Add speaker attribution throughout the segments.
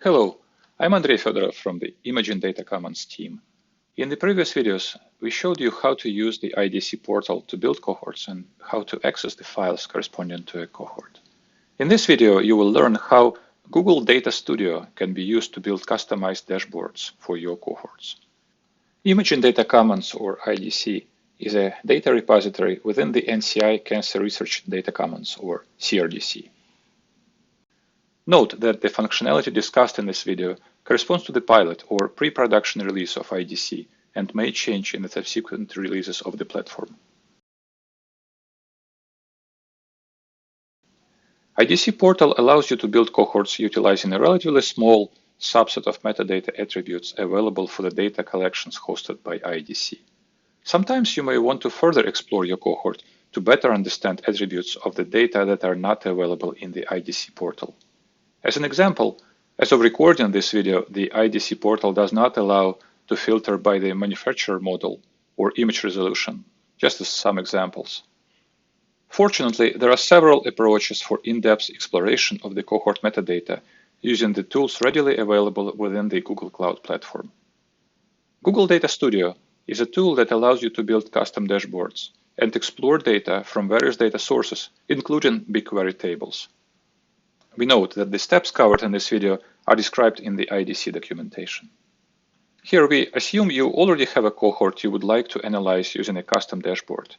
Speaker 1: Hello, I'm Andrei Fedorov from the Imaging Data Commons team. In the previous videos, we showed you how to use the IDC portal to build cohorts and how to access the files corresponding to a cohort. In this video, you will learn how Google Data Studio can be used to build customized dashboards for your cohorts. Imaging Data Commons, or IDC, is a data repository within the NCI Cancer Research Data Commons, or CRDC. Note that the functionality discussed in this video corresponds to the pilot or pre-production release of IDC and may change in the subsequent releases of the platform. IDC portal allows you to build cohorts utilizing a relatively small subset of metadata attributes available for the data collections hosted by IDC. Sometimes you may want to further explore your cohort to better understand attributes of the data that are not available in the IDC portal. As an example, as of recording this video, the IDC portal does not allow to filter by the manufacturer model or image resolution, just as some examples. Fortunately, there are several approaches for in-depth exploration of the cohort metadata using the tools readily available within the Google Cloud platform. Google Data Studio is a tool that allows you to build custom dashboards and explore data from various data sources, including BigQuery tables. We note that the steps covered in this video are described in the IDC documentation. Here we assume you already have a cohort you would like to analyze using a custom dashboard.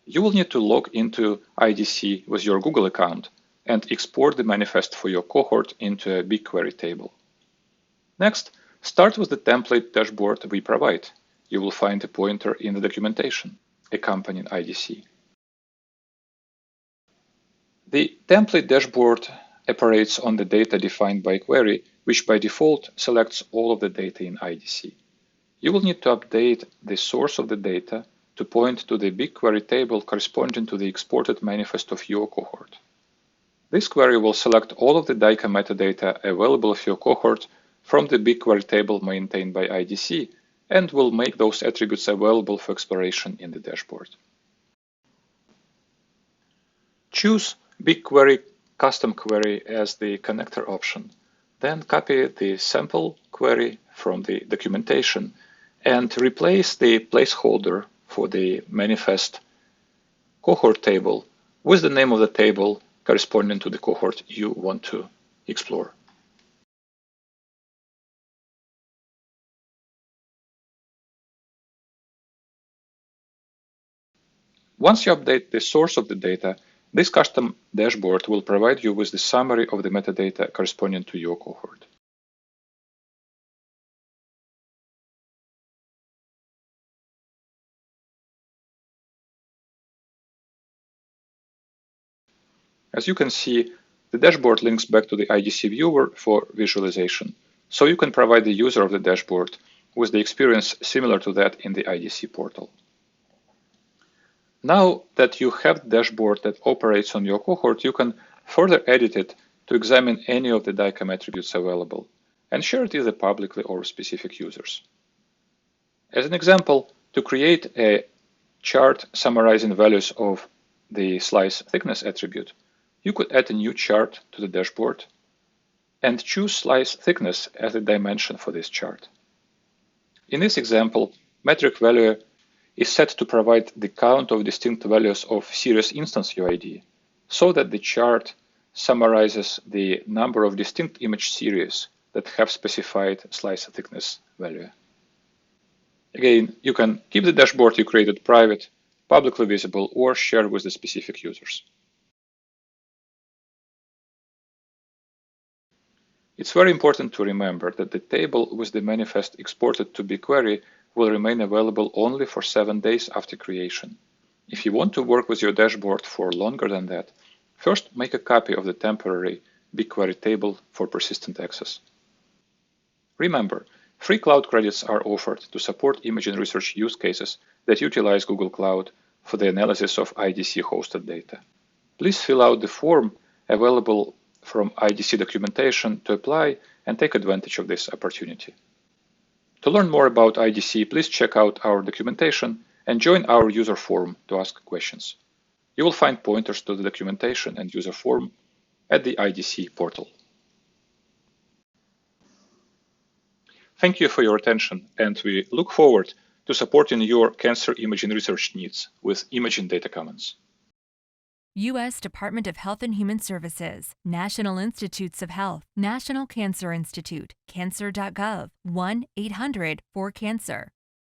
Speaker 1: You will need to log into IDC with your Google account and export the manifest for your cohort into a BigQuery table. Next, start with the template dashboard we provide. You will find a pointer in the documentation accompanying IDC. The template dashboard operates on the data defined by query, which by default selects all of the data in IDC. You will need to update the source of the data to point to the BigQuery table corresponding to the exported manifest of your cohort. This query will select all of the DICOM metadata available of your cohort from the BigQuery table maintained by IDC and will make those attributes available for exploration in the dashboard. Choose BigQuery Custom Query as the connector option. Then copy the sample query from the documentation and replace the placeholder for the manifest cohort table with the name of the table corresponding to the cohort you want to explore. Once you update the source of the data, this custom dashboard will provide you with the summary of the metadata corresponding to your cohort. As you can see, the dashboard links back to the IDC viewer for visualization, so you can provide the user of the dashboard with the experience similar to that in the IDC portal. Now that you have the dashboard that operates on your cohort, you can further edit it to examine any of the DICOM attributes available and share it either publicly or specific users. As an example, to create a chart summarizing values of the slice thickness attribute, you could add a new chart to the dashboard and choose slice thickness as a dimension for this chart. In this example, metric value is set to provide the count of distinct values of series instance UID, so that the chart summarizes the number of distinct image series that have specified slice thickness value. Again, you can keep the dashboard you created private, publicly visible, or share with the specific users. It's very important to remember that the table with the manifest exported to BigQuery will remain available only for 7 days after creation. If you want to work with your dashboard for longer than that, first make a copy of the temporary BigQuery table for persistent access. Remember, free cloud credits are offered to support imaging research use cases that utilize Google Cloud for the analysis of IDC-hosted data. Please fill out the form available from IDC documentation to apply and take advantage of this opportunity. To learn more about IDC, please check out our documentation and join our user forum to ask questions. You will find pointers to the documentation and user forum at the IDC portal. Thank you for your attention, and we look forward to supporting your cancer imaging research needs with Imaging Data Commons.
Speaker 2: U.S. Department of Health and Human Services, National Institutes of Health, National Cancer Institute, cancer.gov, 1-800-4-CANCER.